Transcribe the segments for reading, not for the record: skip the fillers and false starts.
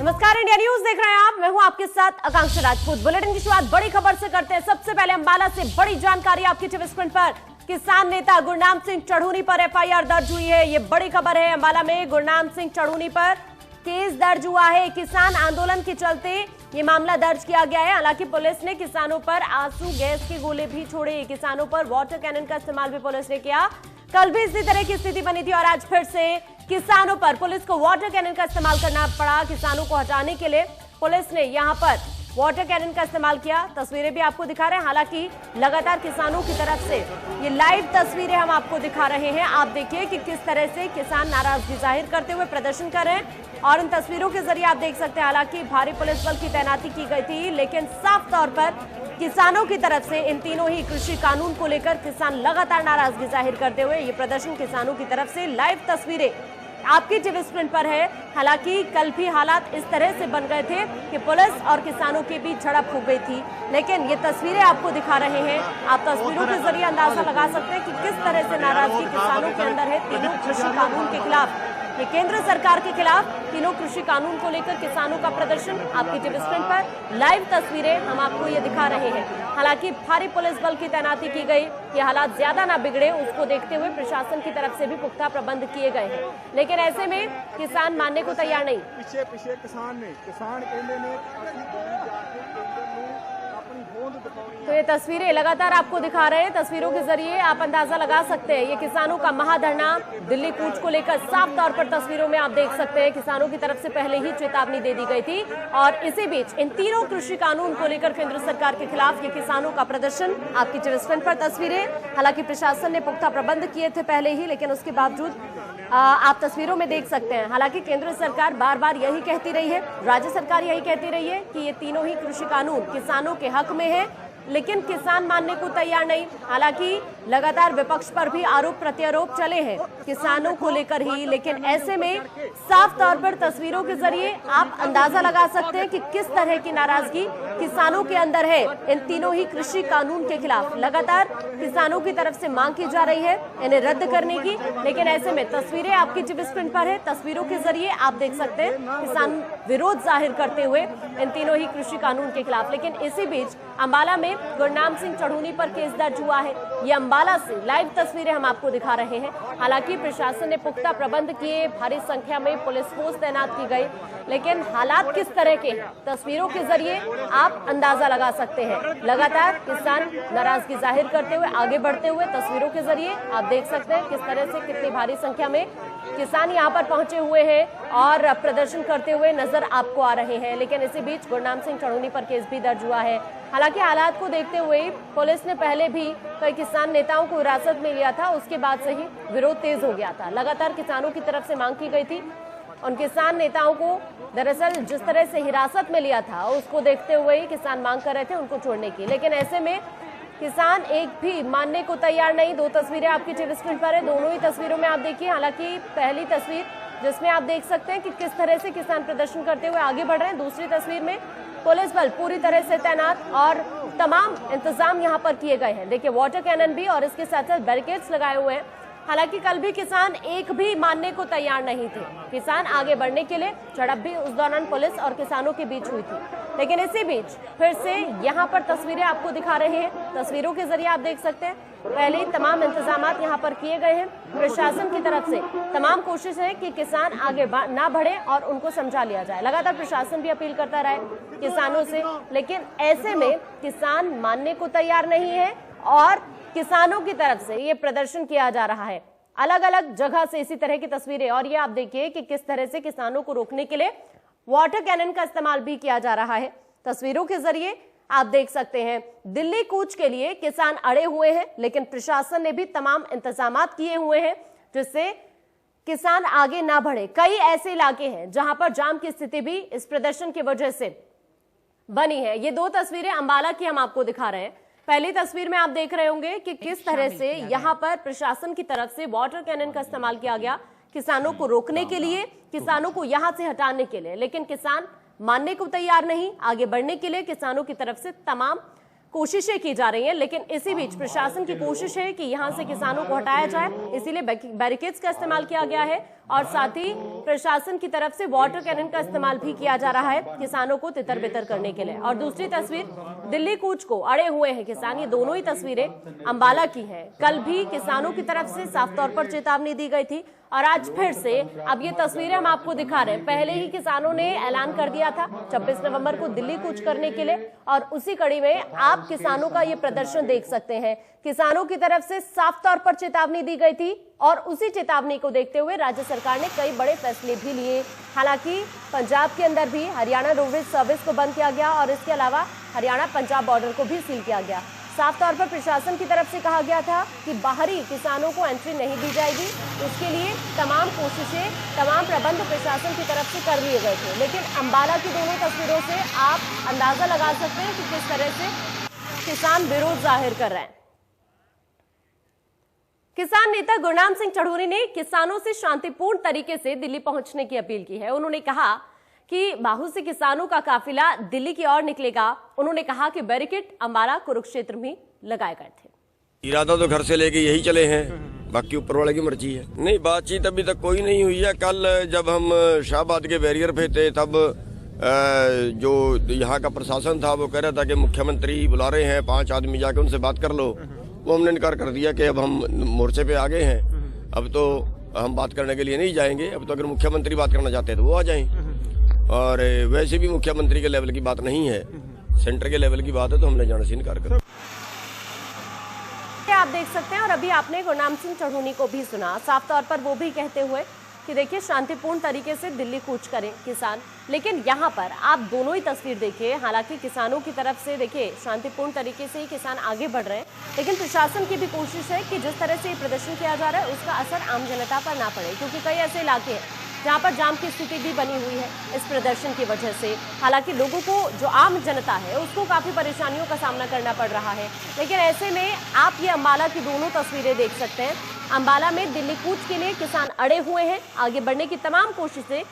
नमस्कार, India news देख रहे हैं आप। मैं हूं आपके साथ आकांक्षा राजपूत। बुलेटिन की शुरुआत बड़ी खबर से करते हैं। सबसे पहले अंबाला से बड़ी जानकारी आपकी टीवी स्क्रीन पर। किसान नेता गुरनाम सिंह चढ़ूनी पर एफआईआर दर्ज हुई है। ये बड़ी खबर है। अंबाला में गुरनाम सिंह चढ़ूनी पर केस दर्ज हुआ है। किसान आंदोलन के चलते ये मामला दर्ज किया गया है। हालांकि पुलिस ने किसानों पर आंसू गैस के गोले भी छोड़े। किसानों पर वाटर कैनन का इस्तेमाल भी पुलिस ने किया। कल भी इसी तरह की स्थिति बनी थी और आज फिर से किसानों पर पुलिस को वाटर कैनन का इस्तेमाल करना पड़ा। किसानों को हटाने के लिए पुलिस ने यहां पर वाटर कैनन का इस्तेमाल किया। तस्वीरें भी आपको दिखा रहे हैं। हालांकि लगातार किसानों की तरफ से ये लाइव तस्वीरें हम आपको दिखा रहे हैं। आप देखिए कि किस तरह से किसान नाराजगी जाहिर करते हुए प्रदर्शन कर रहे हैं और इन तस्वीरों के जरिए आप देख सकते हैं। हालांकि भारी पुलिस बल की तैनाती की गई थी, लेकिन साफ तौर पर किसानों की तरफ से इन तीनों ही कृषि कानून को लेकर किसान लगातार नाराजगी जाहिर करते हुए ये प्रदर्शन किसानों की तरफ से लाइव तस्वीरें आपकी टीवी स्क्रीन पर है। हालांकि कल भी हालात इस तरह से बन गए थे कि पुलिस और किसानों के बीच झड़प हो गई थी, लेकिन ये तस्वीरें आपको दिखा रहे हैं। आप तस्वीरों के जरिए अंदाजा लगा सकते हैं कि किस तरह से नाराजगी किसानों के अंदर है तीनों कृषि कानून के खिलाफ। ये केंद्र सरकार के खिलाफ तीनों कृषि कानून को लेकर किसानों का प्रदर्शन आपकी टीवी स्क्रीन पर लाइव तस्वीरें हम आपको ये दिखा रहे हैं। हालांकि भारी पुलिस बल की तैनाती की गई। ये हालात ज्यादा ना बिगड़े उसको देखते हुए प्रशासन की तरफ से भी पुख्ता प्रबंध किए गए हैं, लेकिन ऐसे में किसान मानने को तैयार नहीं। पीछे किसान कहते ने तो ये तस्वीरें लगातार आपको दिखा रहे हैं। तस्वीरों के जरिए आप अंदाजा लगा सकते हैं ये किसानों का महाधरना दिल्ली कूच को लेकर साफ तौर पर तस्वीरों में आप देख सकते हैं। किसानों की तरफ से पहले ही चेतावनी दे दी गई थी और इसी बीच इन तीनों कृषि कानून को लेकर केंद्र सरकार के खिलाफ ये किसानों का प्रदर्शन आपकी टीवी स्क्रीन पर तस्वीरें। हालांकि प्रशासन ने पुख्ता प्रबंध किए थे पहले ही, लेकिन उसके बावजूद आप तस्वीरों में देख सकते हैं। हालांकि केंद्र सरकार बार बार यही कहती रही है, राज्य सरकार यही कहती रही है कि ये तीनों ही कृषि कानून किसानों के हक में है, लेकिन किसान मानने को तैयार नहीं। हालांकि लगातार विपक्ष पर भी आरोप प्रत्यारोप चले हैं किसानों को लेकर ही, लेकिन ऐसे में साफ तौर पर तस्वीरों के जरिए आप अंदाजा लगा सकते हैं कि किस तरह की नाराजगी किसानों के अंदर है इन तीनों ही कृषि कानून के खिलाफ। लगातार किसानों की तरफ से मांग की जा रही है इन्हें रद्द करने की, लेकिन ऐसे में तस्वीरें आपकी टीवी स्क्रीन पर है। तस्वीरों के जरिए आप देख सकते हैं किसान विरोध जाहिर करते हुए इन तीनों ही कृषि कानून के खिलाफ। लेकिन इसी बीच अंबाला में गुरनाम सिंह चढ़ूनी पर केस दर्ज हुआ है। ये अंबाला से लाइव तस्वीरें हम आपको दिखा रहे हैं। हालांकि प्रशासन ने पुख्ता प्रबंध किए, भारी संख्या में पुलिस फोर्स तैनात की गई, लेकिन हालात किस तरह के तस्वीरों के जरिए आप अंदाजा लगा सकते हैं। लगातार किसान नाराजगी जाहिर करते हुए आगे बढ़ते हुए तस्वीरों के जरिए आप देख सकते हैं किस तरह से कितनी भारी संख्या में किसान यहाँ पर पहुंचे हुए हैं और प्रदर्शन करते हुए नजर आपको आ रहे हैं। लेकिन इसी बीच गुरनाम सिंह चढ़ूनी पर केस भी दर्ज हुआ है। हालांकि हालात को देखते हुए पुलिस ने पहले भी कई किसान नेताओं को हिरासत में लिया था, उसके बाद से ही विरोध तेज हो गया था। लगातार किसानों की तरफ से मांग की गई थी उन किसान नेताओं को दरअसल जिस तरह से हिरासत में लिया था उसको देखते हुए ही किसान मांग कर रहे थे उनको छोड़ने की, लेकिन ऐसे में किसान एक भी मानने को तैयार नहीं। दो तस्वीरें आपकी टीवी स्क्रीन पर है, दोनों ही तस्वीरों में आप देखिए। हालांकि पहली तस्वीर जिसमें आप देख सकते हैं कि किस तरह से किसान प्रदर्शन करते हुए आगे बढ़ रहे हैं, दूसरी तस्वीर में पुलिस बल पूरी तरह से तैनात और तमाम इंतजाम यहाँ पर किए गए हैं। देखिए वाटर कैनन भी और इसके साथ साथ बैरिकेड्स लगाए हुए हैं। हालांकि कल भी किसान एक भी मानने को तैयार नहीं थे। किसान आगे बढ़ने के लिए झड़प भी उस दौरान पुलिस और किसानों के बीच हुई थी, लेकिन इसी बीच फिर से यहाँ पर तस्वीरें आपको दिखा रहे हैं। तस्वीरों के जरिए आप देख सकते हैं पहले ही तमाम इंतजाम यहाँ पर किए गए हैं। प्रशासन की तरफ से तमाम कोशिश है कि किसान आगे ना बढ़े और उनको समझा लिया जाए। लगातार प्रशासन भी अपील करता रहे किसानों से, लेकिन ऐसे में किसान मानने को तैयार नहीं है और किसानों की तरफ से ये प्रदर्शन किया जा रहा है अलग अलग जगह से इसी तरह की तस्वीरें। और ये आप देखिए कि किस तरह से किसानों को रोकने के लिए वाटर कैनन का इस्तेमाल भी किया जा रहा है। तस्वीरों के जरिए आप देख सकते हैं दिल्ली कूच के लिए किसान अड़े हुए हैं, लेकिन प्रशासन ने भी तमाम इंतजाम किए हुए हैं जिससे किसान आगे ना बढ़े। कई ऐसे इलाके हैं जहां पर जाम की स्थिति भी इस प्रदर्शन की वजह से बनी है। ये दो तस्वीरें अंबाला की हम आपको दिखा रहे हैं। पहली तस्वीर में आप देख रहे होंगे कि किस तरह से यहाँ पर प्रशासन की तरफ से वाटर कैनन का इस्तेमाल किया गया किसानों को रोकने के लिए, किसानों को यहाँ से हटाने के लिए, लेकिन किसान मानने को तैयार नहीं। आगे बढ़ने के लिए किसानों की तरफ से तमाम कोशिशें की जा रही हैं, लेकिन इसी बीच प्रशासन की कोशिश है कि यहां से किसानों को हटाया जाए, इसीलिए बैरिकेड्स का इस्तेमाल किया गया है और साथ ही प्रशासन की तरफ से वाटर कैनन का इस्तेमाल भी किया जा रहा है किसानों को तितर बितर करने के लिए। और दूसरी तस्वीर, दिल्ली कूच को अड़े हुए हैं किसान। ये दोनों ही तस्वीरें अंबाला की हैं। कल भी किसानों की तरफ से साफ तौर पर चेतावनी दी गई थी और आज फिर से अब ये तस्वीरें हम आपको दिखा रहे हैं। पहले ही किसानों ने ऐलान कर दिया था 26 नवंबर को दिल्ली कूच करने के लिए और उसी कड़ी में आप किसानों का ये प्रदर्शन देख सकते हैं। किसानों की तरफ से साफ तौर पर चेतावनी दी गई थी और उसी चेतावनी को देखते हुए राज्य सरकार ने कई बड़े फैसले भी लिए। हालांकि पंजाब के अंदर भी हरियाणा रोडवेज सर्विस को बंद किया गया और इसके अलावा हरियाणा पंजाब बॉर्डर को भी सील किया गया। साफ तौर पर प्रशासन की तरफ से कहा गया था कि बाहरी किसानों को एंट्री नहीं दी जाएगी। उसके लिए तमाम कोशिशें, तमाम प्रबंध प्रशासन की तरफ से कर लिए गए थे। लेकिन अंबाला की दोनों तस्वीरों से आप अंदाजा लगा सकते हैं कि किस तरह से किसान विरोध जाहिर कर रहे हैं। किसान नेता गुरनाम सिंह चढ़ूरी ने किसानों से शांतिपूर्ण तरीके से दिल्ली पहुंचने की अपील की है। उन्होंने कहा कि बाहु से किसानों का काफिला दिल्ली की ओर निकलेगा। उन्होंने कहा कि बैरिकेड अंबाला कुरुक्षेत्र में लगाए गए थे। इरादा तो घर से लेके यही चले हैं, बाकी ऊपर वाले की मर्जी है। नहीं, बातचीत अभी तक कोई नहीं हुई है। कल जब हम शाहबाद के बैरियर पे थे तब जो यहाँ का प्रशासन था वो कह रहा था कि मुख्यमंत्री बुला रहे हैं, 5 आदमी जाके उनसे बात कर लो। वो हमने इनकार कर दिया कि अब हम मोर्चे पे आ गए हैं, अब तो हम बात करने के लिए नहीं जाएंगे। अब तो अगर मुख्यमंत्री बात करना चाहते हैं तो वो आ जाएं। और वैसे भी मुख्यमंत्री के लेवल की बात नहीं है, सेंटर के लेवल की बात है, तो हमने जाने से इनकार कर। आप देख सकते हैं और अभी आपने गुरनाम सिंह चढ़ूनी को भी सुना। साफ तौर पर वो भी कहते हुए कि देखिए शांतिपूर्ण तरीके से दिल्ली कूच करें किसान। लेकिन यहाँ पर आप दोनों ही तस्वीर देखिए। हालांकि किसानों की तरफ से देखिए शांतिपूर्ण तरीके से ही किसान आगे बढ़ रहे हैं, लेकिन प्रशासन की भी कोशिश है कि जिस तरह से ये प्रदर्शन किया जा रहा है उसका असर आम जनता पर ना पड़े, क्योंकि कई ऐसे इलाके हैं जहां पर जाम की स्थिति भी बनी हुई है इस प्रदर्शन की वजह से। हालांकि लोगों को, जो आम जनता है, उसको काफी परेशानियों का सामना करना पड़ रहा है। लेकिन ऐसे में आप ये अंबाला की दोनों तस्वीरें देख सकते हैं। अंबाला में दिल्ली कूच के लिए किसान अड़े हुए हैं। आगे बढ़ने की तमाम कोशिशें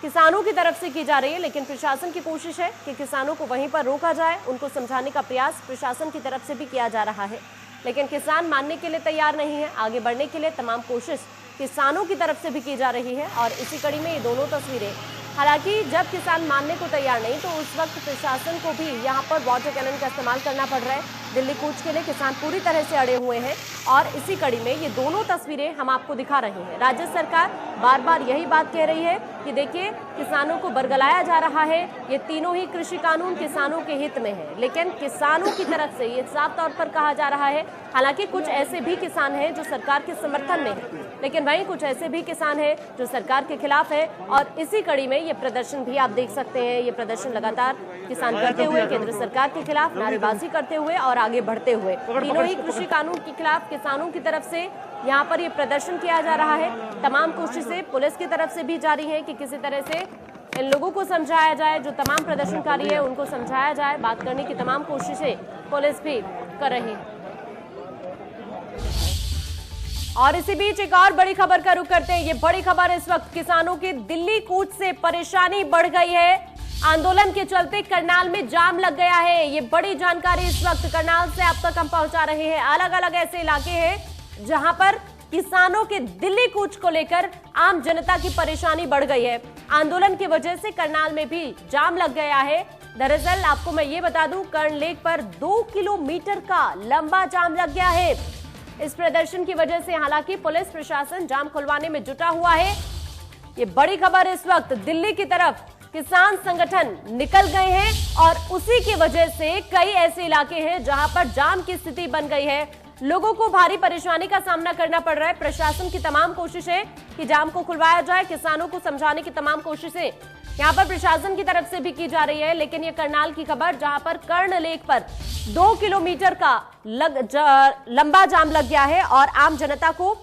किसानों की तरफ से की जा रही है, लेकिन प्रशासन की कोशिश है कि किसानों को वहीं पर रोका जाए। उनको समझाने का प्रयास प्रशासन की तरफ से भी किया जा रहा है, लेकिन किसान मानने के लिए तैयार नहीं है। आगे बढ़ने के लिए तमाम कोशिश किसानों की तरफ से भी की जा रही है और इसी कड़ी में ये दोनों तस्वीरें। हालांकि जब किसान मानने को तैयार नहीं तो उस वक्त प्रशासन को भी यहाँ पर वाटर कैनन का इस्तेमाल करना पड़ रहा है। दिल्ली कूच के लिए किसान पूरी तरह से अड़े हुए हैं और इसी कड़ी में ये दोनों तस्वीरें हम आपको दिखा रहे हैं। राज्य सरकार बार बार यही बात कह रही है कि देखिए किसानों को बरगलाया जा रहा है। ये तीनों ही कृषि कानून किसानों के हित में है, लेकिन किसानों की तरफ से ये साफ तौर पर कहा जा रहा है। हालांकि कुछ ऐसे भी किसान हैं जो सरकार के समर्थन में है, लेकिन वहीं कुछ ऐसे भी किसान हैं जो सरकार के खिलाफ है। और इसी कड़ी में ये प्रदर्शन भी आप देख सकते हैं। ये प्रदर्शन लगातार किसान करते हुए, केंद्र सरकार के खिलाफ नारेबाजी करते हुए और आगे बढ़ते हुए, तीनों ही कृषि कानून के खिलाफ किसानों की तरफ से यहाँ पर ये प्रदर्शन किया जा रहा है। तमाम कोशिशें पुलिस की तरफ से भी जारी है कि किसी तरह से इन लोगों को समझाया जाए, जो तमाम प्रदर्शनकारी है उनको समझाया जाए। बात करने की तमाम कोशिशें पुलिस भी कर रही है। और इसी बीच एक और बड़ी खबर का रुख करते हैं। ये बड़ी खबर इस वक्त किसानों की दिल्ली कूच से परेशानी बढ़ गई है। आंदोलन के चलते करनाल में जाम लग गया है। ये बड़ी जानकारी इस वक्त करनाल से आप तक हम पहुंचा रहे हैं। अलग अलग ऐसे इलाके हैं जहां पर किसानों के दिल्ली कूच को लेकर आम जनता की परेशानी बढ़ गई है। आंदोलन की वजह से करनाल में भी जाम लग गया है। दरअसल आपको मैं ये बता दूं, कर्ण लेक पर 2 किलोमीटर का लंबा जाम लग गया है इस प्रदर्शन की वजह से। हालांकि पुलिस प्रशासन जाम खुलवाने में जुटा हुआ है। ये बड़ी खबर इस वक्त दिल्ली की तरफ किसान संगठन निकल गए हैं और उसी की वजह से कई ऐसे इलाके हैं जहां पर जाम की स्थिति बन गई है। लोगों को भारी परेशानी का सामना करना पड़ रहा है। प्रशासन की तमाम कोशिशें कि जाम को खुलवाया जाए, किसानों को समझाने की तमाम कोशिशें यहां पर प्रशासन की तरफ से भी की जा रही है। लेकिन ये करनाल की खबर जहां पर कर्ण लेक पर 2 किलोमीटर का लंबा जाम लग गया है और आम जनता को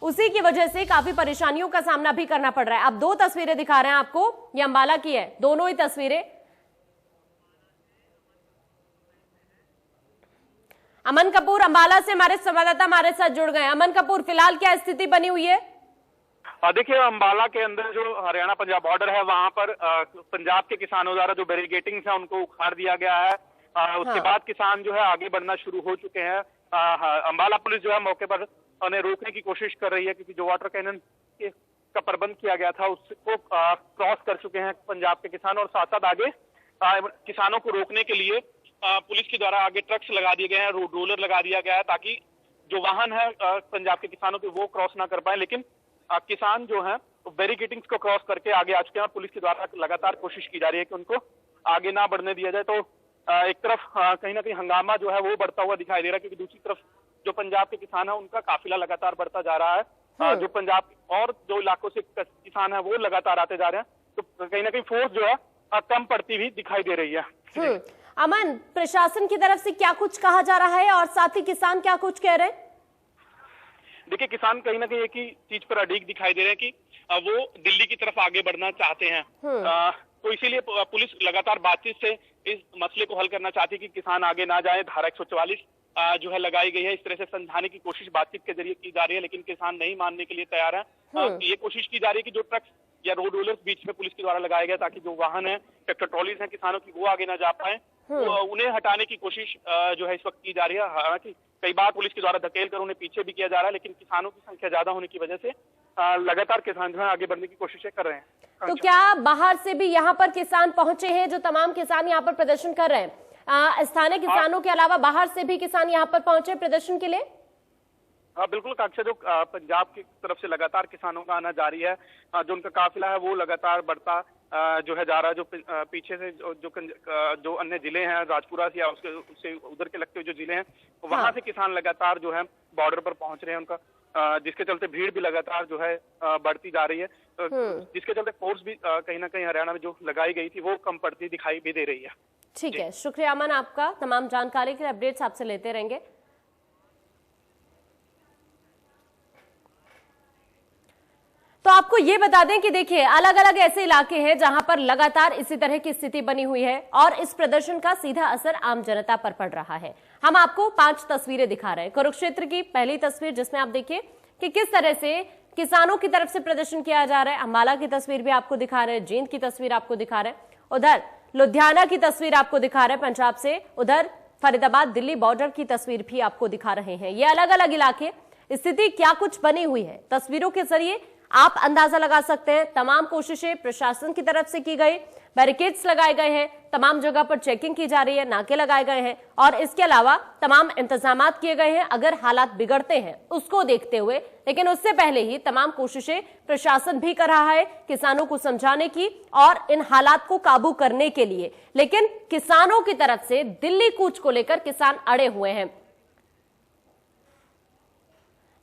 उसी की वजह से काफी परेशानियों का सामना भी करना पड़ रहा है। अब 2 तस्वीरें दिखा रहे हैं आपको, ये अंबाला की है, दोनों ही तस्वीरें। अमन कपूर अंबाला से हमारे संवाददाता हमारे साथ जुड़ गए। अमन कपूर, फिलहाल क्या स्थिति बनी हुई है? देखिए, अंबाला के अंदर जो हरियाणा पंजाब बॉर्डर है वहां पर पंजाब के किसानों द्वारा जो बैरिकेडिंग है उनको उखाड़ दिया गया है। उसके बाद किसान जो है आगे बढ़ना शुरू हो चुके हैं। अंबाला पुलिस जो है मौके पर उन्हें रोकने की कोशिश कर रही है, क्योंकि जो वाटर कैनन का प्रबंध किया गया था उसको क्रॉस कर चुके हैं पंजाब के किसान, और साथ साथ आगे किसानों को रोकने के लिए पुलिस के द्वारा आगे ट्रक्स लगा दिए गए हैं, रोड रोलर लगा दिया गया है ताकि जो वाहन है पंजाब के किसानों के वो क्रॉस ना कर पाए। लेकिन किसान जो है बैरिकेडिंग्स को क्रॉस करके आगे आ चुके हैं। पुलिस के द्वारा लगातार कोशिश की जा रही है कि उनको आगे ना बढ़ने दिया जाए। तो एक तरफ कहीं ना कहीं हंगामा जो है वो बढ़ता हुआ दिखाई दे रहा है, क्योंकि दूसरी तरफ जो पंजाब के किसान है उनका काफिला लगातार बढ़ता जा रहा है। जो पंजाब और जो इलाकों से किसान है वो लगातार आते जा रहे हैं, तो कहीं ना कहीं फोर्स जो है कम पड़ती हुई दिखाई दे रही है। अमन, प्रशासन की तरफ से क्या कुछ कहा जा रहा है और साथ ही किसान क्या कुछ कह रहे हैं? देखिए, किसान कहीं ना कहीं एक ही चीज पर अड़िग दिखाई दे रहे हैं कि वो दिल्ली की तरफ आगे बढ़ना चाहते हैं। तो इसीलिए पुलिस लगातार बातचीत से इस मसले को हल करना चाहती है कि किसान आगे ना जाए। धारा 144 जो है लगाई गई है, इस तरह से समझाने की कोशिश बातचीत के जरिए की जा रही है, लेकिन किसान नहीं मानने के लिए तैयार है। ये कोशिश की जा रही है कि जो ट्रक्स या रोड रोलर्स बीच में पुलिस के द्वारा लगाए गए ताकि जो वाहन है, ट्रैक्टर ट्रॉलीज हैं किसानों की, वो आगे ना जा पाए, उन्हें हटाने की कोशिश जो है इस वक्त की जा रही है। हालांकि कई बार पुलिस के द्वारा धकेल कर उन्हें पीछे भी किया जा रहा है, लेकिन किसानों की संख्या ज्यादा होने की वजह से लगातार किसान जो है आगे बढ़ने की कोशिशें कर रहे हैं। तो क्या बाहर से भी यहाँ पर किसान पहुंचे हैं? जो तमाम किसान यहाँ पर प्रदर्शन कर रहे हैं, स्थानीय किसानों के अलावा बाहर से भी किसान यहाँ पर पहुंचे प्रदर्शन के लिए? हाँ बिल्कुल काक्षा, जो पंजाब की तरफ से लगातार किसानों का आना जारी है, जो उनका काफिला है वो लगातार बढ़ता जो है जा रहा है। जो पीछे से जो अन्य जिले हैं, राजपुरा या उससे उधर के लगते हुए जो जिले हैं, वहां से किसान लगातार जो है बॉर्डर पर पहुंच रहे हैं उनका, जिसके चलते भीड़ भी लगातार जो है बढ़ती जा रही है, जिसके चलते फोर्स भी कहीं ना कहीं हरियाणा में जो लगाई गई थी वो कम पड़ती दिखाई भी दे रही है। ठीक है, शुक्रिया अमन आपका तमाम जानकारी के लिए। अपडेट्स आपसे लेते रहेंगे। तो आपको ये बता दें कि देखिए, अलग अलग ऐसे इलाके हैं जहां पर लगातार इसी तरह की स्थिति बनी हुई है और इस प्रदर्शन का सीधा असर आम जनता पर पड़ रहा है। हम आपको 5 तस्वीरें दिखा रहे हैं। कुरुक्षेत्र की पहली तस्वीर, जिसमें आप देखिए कि किस तरह से किसानों की तरफ से प्रदर्शन किया जा रहा है। अंबाला की तस्वीर भी आपको दिखा रहे हैं, जींद की तस्वीर आपको दिखा रहे हैं, उधर लुधियाना की तस्वीर आपको दिखा रहे हैं पंजाब से, उधर फरीदाबाद दिल्ली बॉर्डर की तस्वीर भी आपको दिखा रहे हैं। ये अलग अलग इलाके, स्थिति क्या कुछ बनी हुई है तस्वीरों के जरिए आप अंदाजा लगा सकते हैं। तमाम कोशिशें प्रशासन की तरफ से की गई, बैरिकेड्स लगाए गए हैं, तमाम जगह पर चेकिंग की जा रही है, नाके लगाए गए हैं और इसके अलावा तमाम इंतजामात किए गए हैं अगर हालात बिगड़ते हैं उसको देखते हुए। लेकिन उससे पहले ही तमाम कोशिशें प्रशासन भी कर रहा है किसानों को समझाने की और इन हालात को काबू करने के लिए। लेकिन किसानों की तरफ से दिल्ली कूच को लेकर किसान अड़े हुए हैं।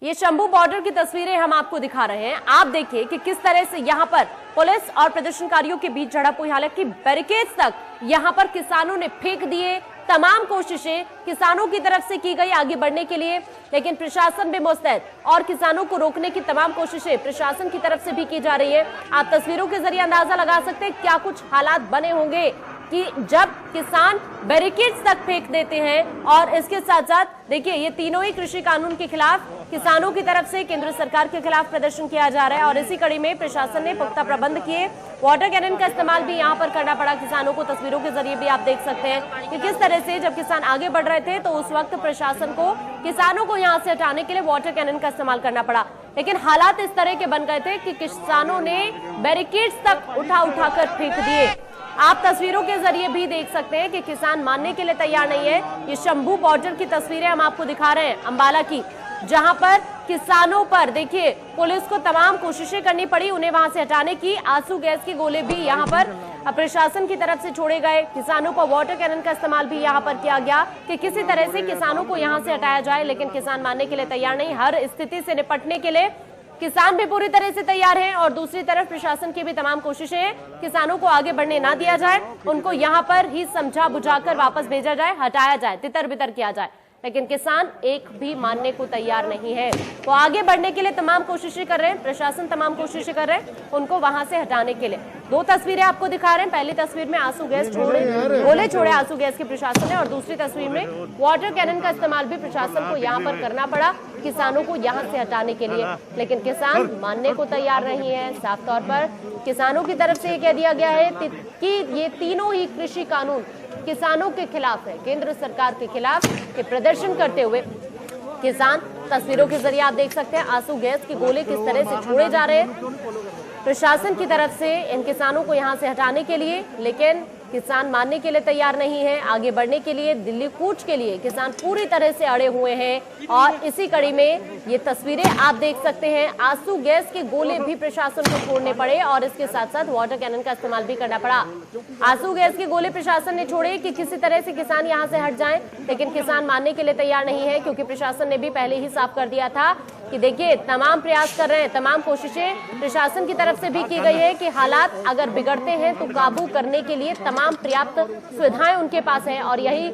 ये शंभू बॉर्डर की तस्वीरें हम आपको दिखा रहे हैं। आप देखिए कि किस तरह से यहां पर पुलिस और प्रदर्शनकारियों के बीच झड़प हुई, हालांकि बैरिकेड्स तक यहां पर किसानों ने फेंक दिए। तमाम कोशिशें किसानों की तरफ से की गई आगे बढ़ने के लिए, लेकिन प्रशासन भी मुस्तैद और किसानों को रोकने की तमाम कोशिशें प्रशासन की तरफ से भी की जा रही है। आप तस्वीरों के जरिए अंदाजा लगा सकते हैं क्या कुछ हालात बने होंगे कि जब किसान बैरिकेड्स तक फेंक देते हैं। और इसके साथ साथ देखिए, ये तीनों ही कृषि कानून के खिलाफ किसानों की तरफ से केंद्र सरकार के खिलाफ प्रदर्शन किया जा रहा है और इसी कड़ी में प्रशासन ने पुख्ता प्रबंध किए। वाटर कैनन का इस्तेमाल भी यहां पर करना पड़ा किसानों को। तस्वीरों के जरिए भी आप देख सकते हैं कि किस तरह से जब किसान आगे बढ़ रहे थे तो उस वक्त प्रशासन को किसानों को यहां से हटाने के लिए वाटर कैनन का इस्तेमाल करना पड़ा। लेकिन हालात इस तरह के बन गए थे कि किसानों ने बैरिकेड्स तक उठा कर फेंक दिए। आप तस्वीरों के जरिए भी देख सकते हैं कि किसान मानने के लिए तैयार नहीं है। ये शंभू बॉर्डर की तस्वीरें हम आपको दिखा रहे हैं अंबाला की, जहां पर किसानों पर देखिए पुलिस को तमाम कोशिशें करनी पड़ी उन्हें वहां से हटाने की। आंसू गैस के गोले भी यहां पर प्रशासन की तरफ से छोड़े गए। किसानों पर वाटर कैनन का इस्तेमाल भी यहां पर किया गया कि किसी तरह से किसानों को यहां से हटाया जाए, लेकिन किसान मानने के लिए तैयार नहीं। हर स्थिति से निपटने के लिए किसान भी पूरी तरह से तैयार हैं और दूसरी तरफ प्रशासन की भी तमाम कोशिशें हैं किसानों को आगे बढ़ने ना दिया जाए, उनको यहां पर ही समझा बुझाकर वापस भेजा जाए, हटाया जाए, तितर बितर किया जाए। लेकिन किसान एक भी मानने को तैयार नहीं है। वो आगे बढ़ने के लिए तमाम कोशिशें कर रहे हैं, प्रशासन तमाम कोशिशें कर रहे हैं उनको वहां से हटाने के लिए। 2 तस्वीरें आपको दिखा रहे हैं। पहली तस्वीर में आंसू गैस गोले छोड़े आंसू गैस के प्रशासन ने और दूसरी तस्वीर में वाटर कैनन का इस्तेमाल भी प्रशासन को यहाँ पर करना पड़ा किसानों को यहाँ से हटाने के लिए। लेकिन किसान मानने को तैयार नहीं है। साफ तौर पर किसानों की तरफ से ये कह दिया गया है कि ये तीनों ही कृषि कानून किसानों के खिलाफ है, केंद्र सरकार के खिलाफ। के प्रदर्शन करते हुए किसान तस्वीरों के जरिए आप देख सकते हैं आंसू गैस के गोले किस तरह से छोड़े जा रहे हैं प्रशासन की तरफ से इन किसानों को यहां से हटाने के लिए, लेकिन किसान मानने के लिए तैयार नहीं है। आगे बढ़ने के लिए, दिल्ली कूच के लिए किसान पूरी तरह से अड़े हुए हैं और इसी कड़ी में ये तस्वीरें आप देख सकते हैं। आंसू गैस के गोले भी प्रशासन को छोड़ने पड़े और इसके साथ साथ वाटर कैनन का इस्तेमाल भी करना पड़ा। आंसू गैस के गोले प्रशासन ने छोड़े कि किसी तरह से किसान यहां से हट जाएं, लेकिन किसान मानने के लिए तैयार नहीं है, क्योंकि प्रशासन ने भी पहले ही साफ कर दिया था कि देखिए तमाम प्रयास कर रहे हैं, तमाम कोशिशें प्रशासन की तरफ से भी की गई है कि हालात अगर बिगड़ते हैं तो काबू करने के लिए तमाम पर्याप्त सुविधाएं उनके पास है और यही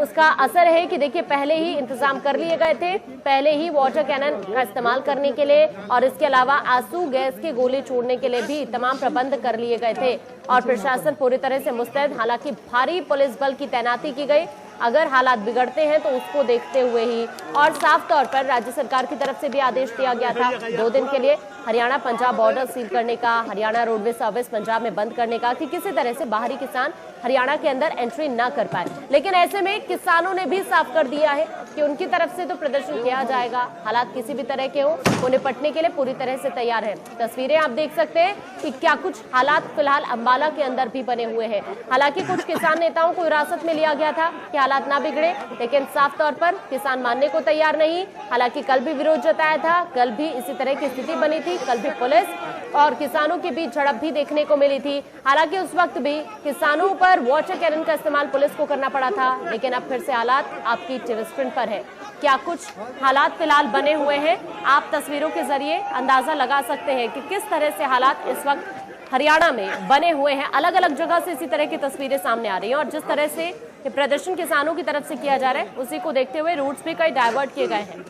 उसका असर है कि देखिए पहले ही इंतजाम कर लिए गए थे, पहले ही वाटर कैनन का इस्तेमाल करने के लिए और इसके अलावा आंसू गैस के गोले छोड़ने के लिए भी तमाम प्रबंध कर लिए गए थे और प्रशासन पूरी तरह से मुस्तैद। हालांकि भारी पुलिस बल की तैनाती की गई अगर हालात बिगड़ते हैं तो उसको देखते हुए ही, और साफ तौर पर राज्य सरकार की तरफ से भी आदेश दिया गया था 2 दिन के लिए हरियाणा पंजाब बॉर्डर सील करने का, हरियाणा रोडवेज सर्विस पंजाब में बंद करने का, कि किसी तरह से बाहरी किसान हरियाणा के अंदर एंट्री ना कर पाए। लेकिन ऐसे में किसानों ने भी साफ कर दिया है कि उनकी तरफ से तो प्रदर्शन किया जाएगा, हालात किसी भी तरह के हो वो निपटने के लिए पूरी तरह से तैयार है। तस्वीरें आप देख सकते हैं कि क्या कुछ हालात फिलहाल अंबाला के अंदर भी बने हुए हैं। हालांकि कुछ किसान नेताओं को हिरासत में लिया गया था कि हालात ना बिगड़े, लेकिन साफ तौर पर किसान मानने को तैयार नहीं। हालांकि कल भी विरोध जताया था, कल भी इसी तरह की स्थिति बनी थी, कल भी पुलिस और किसानों के बीच झड़प भी देखने को मिली थी। हालांकि उस वक्त भी किसानों पर वाटर कैनन का इस्तेमाल पुलिस को करना पड़ा था, लेकिन अब फिर से हालात आपकी टीवी स्क्रीन पर है। क्या कुछ हालात फिलहाल बने हुए हैं, आप तस्वीरों के जरिए अंदाजा लगा सकते हैं कि किस तरह से हालात इस वक्त हरियाणा में बने हुए हैं। अलग अलग जगह से इसी तरह की तस्वीरें सामने आ रही हैं और जिस तरह से ये प्रदर्शन किसानों की तरफ से किया जा रहा है उसी को देखते हुए रूट्स भी कई डाइवर्ट किए गए हैं।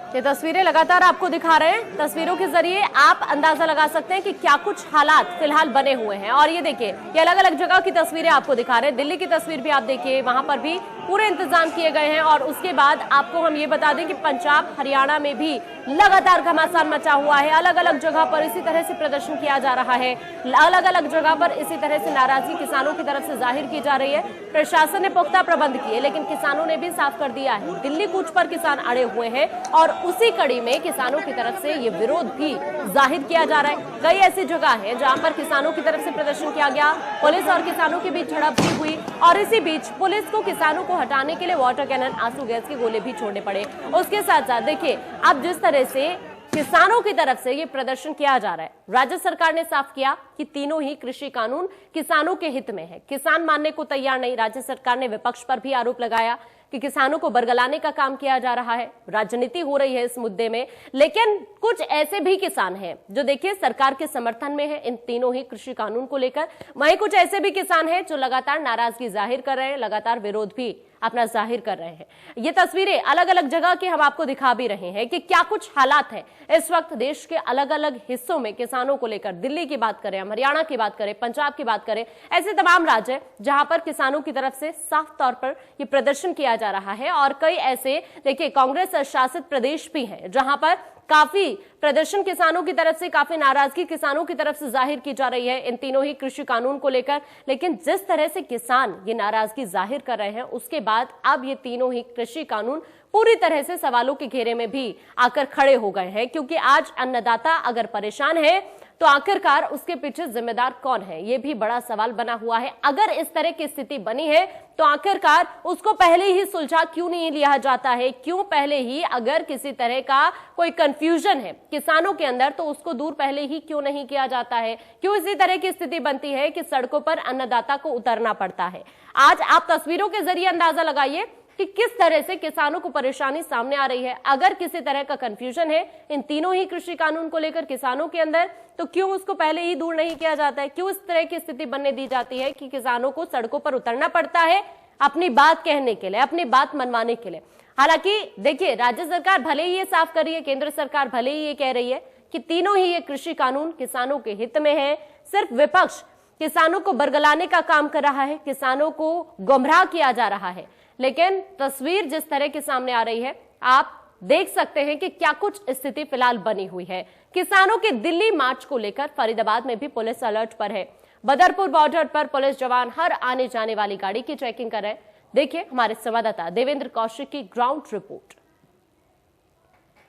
ये तस्वीरें लगातार आपको दिखा रहे हैं, तस्वीरों के जरिए आप अंदाजा लगा सकते हैं कि क्या कुछ हालात फिलहाल बने हुए हैं। और ये देखिए ये अलग अलग जगह की तस्वीरें आपको दिखा रहे हैं। दिल्ली की तस्वीर भी आप देखिए, वहां पर भी पूरे इंतजाम किए गए हैं और उसके बाद आपको हम ये बता दें कि पंजाब हरियाणा में भी लगातार घमासान मचा हुआ है। अलग अलग जगह पर इसी तरह से प्रदर्शन किया जा रहा है, अलग अलग जगह पर इसी तरह से नाराजगी किसानों की तरफ से जाहिर की जा रही है। प्रशासन ने पुख्ता प्रबंध किए, लेकिन किसानों ने भी साफ कर दिया है दिल्ली कूच पर किसान अड़े हुए हैं और उसी कड़ी में किसानों की तरफ से ये विरोध भी जाहिर किया जा रहा है। कई ऐसी जगह है जहां पर किसानों की तरफ से प्रदर्शन किया गया, पुलिस और किसानों के बीच झड़प भी हुई और इसी बीच पुलिस को किसानों को हटाने के लिए वाटर कैनन, आंसू गैस के गोले भी छोड़ने पड़े। उसके साथ साथ देखिए अब जिस तरह से किसानों की तरफ से ये प्रदर्शन किया जा रहा है, राज्य सरकार ने साफ किया कि तीनों ही कृषि कानून किसानों के हित में है। किसान मानने को तैयार नहीं। राज्य सरकार ने विपक्ष पर भी आरोप लगाया कि किसानों को बरगलाने का काम किया जा रहा है, राजनीति हो रही है इस मुद्दे में। लेकिन कुछ ऐसे भी किसान हैं जो देखिए सरकार के समर्थन में है इन तीनों ही कृषि कानून को लेकर, वहीं कुछ ऐसे भी किसान हैं जो लगातार नाराजगी जाहिर कर रहे हैं, लगातार विरोध भी अपना जाहिर कर रहे हैं। ये तस्वीरें अलग अलग जगह की हम आपको दिखा भी रहे हैं कि क्या कुछ हालात हैं इस वक्त देश के अलग अलग हिस्सों में किसानों को लेकर। दिल्ली की बात करें, हम हरियाणा की बात करें, पंजाब की बात करें, ऐसे तमाम राज्य जहां पर किसानों की तरफ से साफ तौर पर ये प्रदर्शन किया जा रहा है और कई ऐसे देखिए कांग्रेस शासित प्रदेश भी हैं जहां पर काफी प्रदर्शन किसानों की तरफ से, काफी नाराजगी किसानों की तरफ से जाहिर की जा रही है इन तीनों ही कृषि कानून को लेकर। लेकिन जिस तरह से किसान ये नाराजगी जाहिर कर रहे हैं उसके बाद अब ये तीनों ही कृषि कानून पूरी तरह से सवालों के घेरे में भी आकर खड़े हो गए हैं, क्योंकि आज अन्नदाता अगर परेशान है तो आखिरकार उसके पीछे जिम्मेदार कौन है, यह भी बड़ा सवाल बना हुआ है। अगर इस तरह की स्थिति बनी है तो आखिरकार उसको पहले ही सुलझा क्यों नहीं लिया जाता है? क्यों पहले ही अगर किसी तरह का कोई कंफ्यूजन है किसानों के अंदर तो उसको दूर पहले ही क्यों नहीं किया जाता है? क्यों इसी तरह की स्थिति बनती है कि सड़कों पर अन्नदाता को उतरना पड़ता है? आज आप तस्वीरों के जरिए अंदाजा लगाइए कि किस तरह से किसानों को परेशानी सामने आ रही है। अगर किसी तरह का कंफ्यूजन है इन तीनों ही कृषि कानून को लेकर किसानों के अंदर तो क्यों उसको पहले ही दूर नहीं किया जाता है? क्यों इस तरह की स्थिति बनने दी जाती है कि किसानों को सड़कों पर उतरना पड़ता है अपनी बात कहने के लिए, अपनी बात मनवाने के लिए? हालांकि देखिए राज्य सरकार भले ही ये साफ कर रही है, केंद्र सरकार भले ही ये कह रही है कि तीनों ही ये कृषि कानून किसानों के हित में है, सिर्फ विपक्ष किसानों को बरगलाने का काम कर रहा है, किसानों को गुमराह किया जा रहा है। लेकिन तस्वीर जिस तरह के सामने आ रही है आप देख सकते हैं कि क्या कुछ स्थिति फिलहाल बनी हुई है। किसानों के दिल्ली मार्च को लेकर फरीदाबाद में भी पुलिस अलर्ट पर है। बदरपुर बॉर्डर पर पुलिस जवान हर आने जाने वाली गाड़ी की चेकिंग कर रहे हैं। देखिए हमारे संवाददाता देवेंद्र कौशिक की ग्राउंड रिपोर्ट।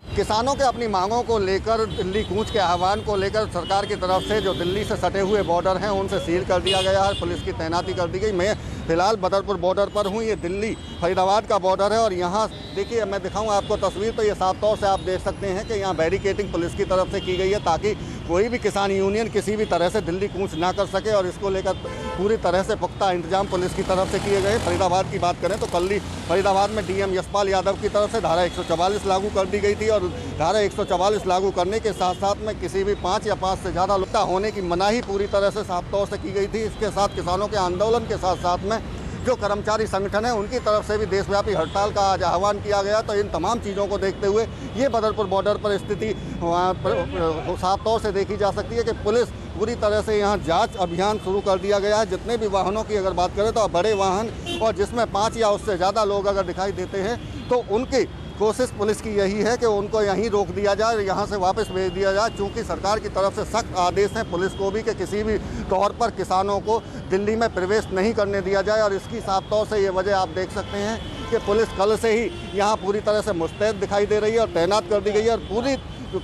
किसानों के अपनी मांगों को लेकर, दिल्ली कूच के आह्वान को लेकर सरकार की तरफ से जो दिल्ली से सटे हुए बॉर्डर हैं उनसे सील कर दिया गया है, पुलिस की तैनाती कर दी गई। मैं फिलहाल बदरपुर बॉर्डर पर हूँ। ये दिल्ली फरीदाबाद का बॉर्डर है और यहाँ देखिए, मैं दिखाऊँ आपको तस्वीर, तो ये साफ तौर से आप देख सकते हैं कि यहाँ बैरिकेडिंग पुलिस की तरफ से की गई है ताकि कोई भी किसान यूनियन किसी भी तरह से दिल्ली कूच ना कर सके, और इसको लेकर पूरी तरह से पुख्ता इंतजाम पुलिस की तरफ से किए गए। फरीदाबाद की बात करें तो कल फरीदाबाद में डीएम यशपाल यादव की तरफ से धारा 144 लागू कर दी गई थी, और धारा 144 लागू करने के साथ साथ में किसी भी 5 या 5 से ज़्यादा लुप्ता होने की मनाही पूरी तरह से साफ तौर से की गई थी। इसके साथ किसानों के आंदोलन के साथ साथ में जो कर्मचारी संगठन है उनकी तरफ से भी देशव्यापी हड़ताल का आज आह्वान किया गया। तो इन तमाम चीज़ों को देखते हुए ये बदरपुर बॉर्डर पर स्थिति साफ तौर से देखी जा सकती है कि पुलिस पूरी तरह से यहाँ जांच अभियान शुरू कर दिया गया है। जितने भी वाहनों की अगर बात करें तो बड़े वाहन और जिसमें 5 या उससे ज़्यादा लोग अगर दिखाई देते हैं तो उनकी कोशिश पुलिस की यही है कि उनको यहीं रोक दिया जाए, यहाँ से वापस भेज दिया जाए। चूँकि सरकार की तरफ से सख्त आदेश हैं पुलिस को भी कि किसी भी तौर पर किसानों को दिल्ली में प्रवेश नहीं करने दिया जाए, और इसकी साफ तौर से ये वजह आप देख सकते हैं कि पुलिस कल से ही यहाँ पूरी तरह से मुस्तैद दिखाई दे रही है और तैनात कर दी गई है। और पूरी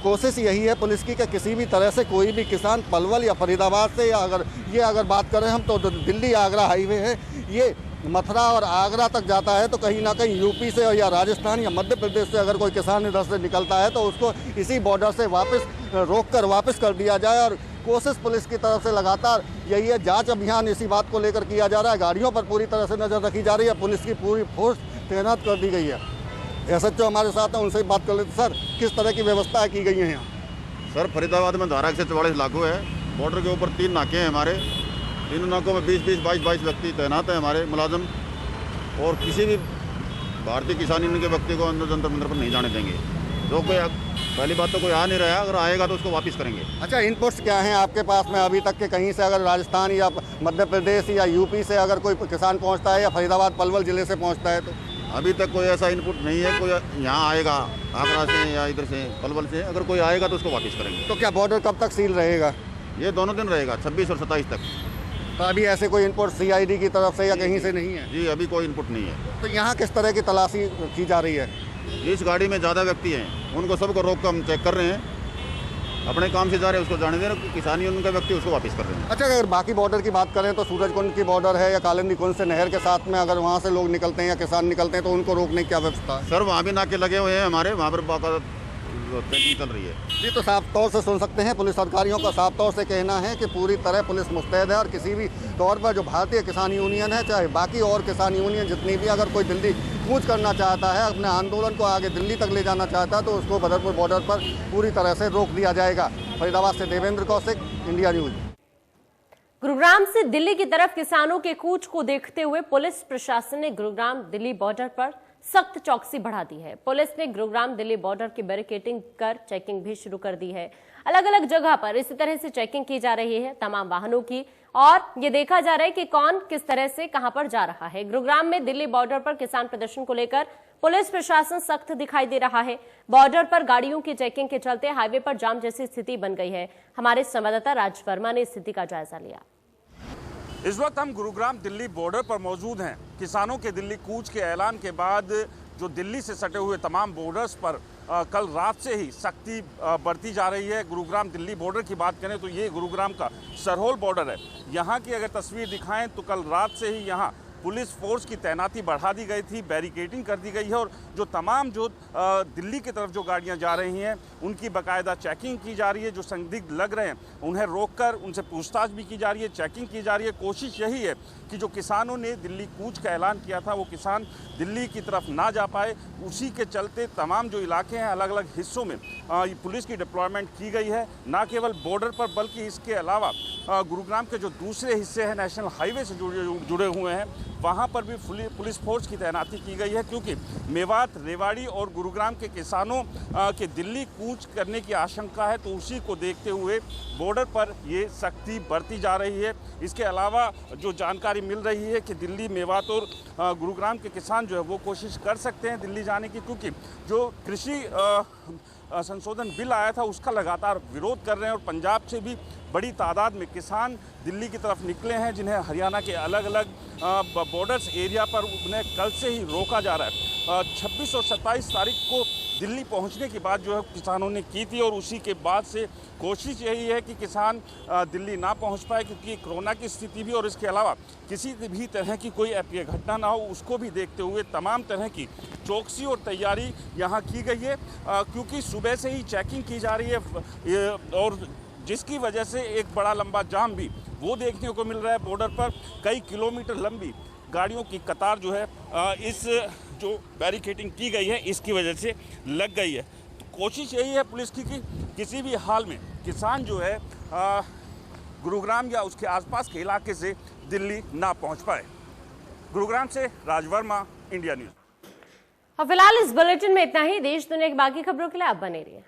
कोशिश यही है पुलिस की कि किसी भी तरह से कोई भी किसान पलवल या फरीदाबाद से, या अगर बात करें हम तो दिल्ली आगरा हाईवे है, ये मथुरा और आगरा तक जाता है, तो कहीं ना कहीं यूपी से या राजस्थान या मध्य प्रदेश से अगर कोई किसान इधर से निकलता है तो उसको इसी बॉर्डर से वापस कर दिया जाए। और कोशिश पुलिस की तरफ से लगातार यही है, जांच अभियान इसी बात को लेकर किया जा रहा है। गाड़ियों पर पूरी तरह से नज़र रखी जा रही है, पुलिस की पूरी फोर्स तैनात कर दी गई है। एसएचओ हमारे साथ हैं, उनसे बात कर लेते। सर, किस तरह की व्यवस्था की गई है यहाँ? सर, फरीदाबाद में धारा 144 लागू है। बॉर्डर के ऊपर 3 नाके हैं हमारे, तीनों नाकों में 20-20, 22-22 व्यक्ति तैनात हैं हमारे मुलाजम, और किसी भी भारतीय किसान यूनियन के व्यक्ति को अंदर जंतर मंतर पर नहीं जाने देंगे। जो कोई, पहली बात तो कोई आ नहीं रहा, अगर आएगा तो उसको वापस करेंगे। अच्छा, इनपुट्स क्या हैं आपके पास में अभी तक के? कहीं से अगर राजस्थान या मध्य प्रदेश या यूपी से अगर कोई किसान पहुँचता है या फरीदाबाद पलवल जिले से पहुँचता है तो? अभी तक कोई ऐसा इनपुट नहीं है। कोई यहाँ आएगा आगरा से या इधर से पलवल से, अगर कोई आएगा तो उसको वापस करेंगे। तो क्या बॉर्डर कब तक सील रहेगा? ये दोनों दिन रहेगा, 26 और 27 तक। तो अभी ऐसे कोई इनपुट सीआईडी की तरफ से या कहीं से नहीं है? जी, अभी कोई इनपुट नहीं है। तो यहाँ किस तरह की तलाशी की जा रही है? इस गाड़ी में ज़्यादा व्यक्ति हैं, उनको सबको रोक कर हम चेक कर रहे हैं, अपने काम से जा रहे हैं, उसको जाने दे रहे हैं। किसान यूनियन का व्यक्ति उसको वापस कर रहे हैं। अच्छा, अगर बाकी बॉर्डर की बात करें तो सूरजकुंड की बॉर्डर है या कालिंदी कुंड से नहर के साथ में अगर वहाँ से लोग निकलते हैं या किसान निकलते हैं तो उनको रोकने की क्या व्यवस्था है? सर, वहाँ भी नाके लगे हुए हैं हमारे, वहाँ पर बाकायदा चेकिंग चल रही है। जी, तो साफ तौर से सुन सकते हैं पुलिस अधिकारियों का साफ तौर से कहना है कि पूरी तरह पुलिस मुस्तैद है, और किसी भी तौर पर जो भारतीय किसान यूनियन है, चाहे बाकी और किसान यूनियन जितनी भी, अगर कोई दिल्ली कूच करना चाहता है, अपने आंदोलन को आगे दिल्ली तक ले जाना चाहता है, तो उसको बदरपुर बॉर्डर पर पूरी तरह से रोक दिया जाएगा। फरीदाबाद से देवेंद्र कौशिक, इंडिया न्यूज। गुरुग्राम से दिल्ली की तरफ किसानों के कूच को देखते हुए पुलिस प्रशासन ने गुरुग्राम दिल्ली बॉर्डर पर सख्त चौकसी बढ़ा दी है। पुलिस ने गुरुग्राम दिल्ली बॉर्डर की बैरिकेडिंग कर चेकिंग भी शुरू कर दी है। अलग अलग जगह पर इसी तरह से चेकिंग की जा रही है तमाम वाहनों की, और ये देखा जा रहा है कि कौन किस तरह से कहां पर जा रहा है। गुरुग्राम में दिल्ली बॉर्डर पर किसान प्रदर्शन को लेकर पुलिस प्रशासन सख्त दिखाई दे रहा है। बॉर्डर पर गाड़ियों की चेकिंग के चलते हाईवे पर जाम जैसी स्थिति बन गई है। हमारे संवाददाता राज वर्मा ने स्थिति का जायजा लिया। इस वक्त हम गुरुग्राम दिल्ली बॉर्डर पर मौजूद हैं। किसानों के दिल्ली कूच के ऐलान के बाद जो दिल्ली से सटे हुए तमाम बॉर्डर्स पर कल रात से ही सख्ती बढ़ती जा रही है। गुरुग्राम दिल्ली बॉर्डर की बात करें तो ये गुरुग्राम का सरहोल बॉर्डर है। यहाँ की अगर तस्वीर दिखाएं तो कल रात से ही यहाँ पुलिस फोर्स की तैनाती बढ़ा दी गई थी, बैरिकेडिंग कर दी गई है, और जो तमाम जो दिल्ली की तरफ जो गाड़ियां जा रही हैं उनकी बाकायदा चेकिंग की जा रही है। जो संदिग्ध लग रहे हैं उन्हें रोककर उनसे पूछताछ भी की जा रही है, चेकिंग की जा रही है। कोशिश यही है कि जो किसानों ने दिल्ली कूच का ऐलान किया था वो किसान दिल्ली की तरफ ना जा पाए। उसी के चलते तमाम जो इलाके हैं अलग अलग हिस्सों में पुलिस की डिप्लॉयमेंट की गई है, ना केवल बॉर्डर पर बल्कि इसके अलावा गुरुग्राम के जो दूसरे हिस्से हैं नेशनल हाईवे से जुड़े हुए हैं वहाँ पर भी पुलिस फोर्स की तैनाती की गई है, क्योंकि मेवात, रेवाड़ी और गुरुग्राम के किसानों के दिल्ली कूच करने की आशंका है। तो उसी को देखते हुए बॉर्डर पर ये सख्ती बढ़ती जा रही है। इसके अलावा जो जानकारी मिल रही है कि दिल्ली, मेवात और गुरुग्राम के किसान जो है वो कोशिश कर सकते हैं दिल्ली जाने की, क्योंकि जो कृषि संशोधन बिल आया था उसका लगातार विरोध कर रहे हैं, और पंजाब से भी बड़ी तादाद में किसान दिल्ली की तरफ निकले हैं, जिन्हें हरियाणा के अलग अलग बॉर्डर्स एरिया पर उन्हें कल से ही रोका जा रहा है। 26 और 27 तारीख को दिल्ली पहुंचने की बात जो है किसानों ने की थी, और उसी के बाद से कोशिश यही है कि किसान दिल्ली ना पहुंच पाए, क्योंकि कोरोना की स्थिति भी और इसके अलावा किसी भी तरह की कोई अप्रिय घटना ना हो, उसको भी देखते हुए तमाम तरह की चौकसी और तैयारी यहाँ की गई है, क्योंकि सुबह से ही चेकिंग की जा रही है, और जिसकी वजह से एक बड़ा लंबा जाम भी वो देखने को मिल रहा है बॉर्डर पर। कई किलोमीटर लंबी गाड़ियों की कतार जो है इस जो बैरिकेडिंग की गई है इसकी वजह से लग गई है। तो कोशिश यही है पुलिस की कि किसी भी हाल में किसान जो है गुरुग्राम या उसके आसपास के इलाके से दिल्ली ना पहुंच पाए। गुरुग्राम से राज वर्मा, इंडिया न्यूज़। फिलहाल इस बुलेटिन में इतना ही। देश दुनिया की बाकी खबरों के लिए आप बने रहिए।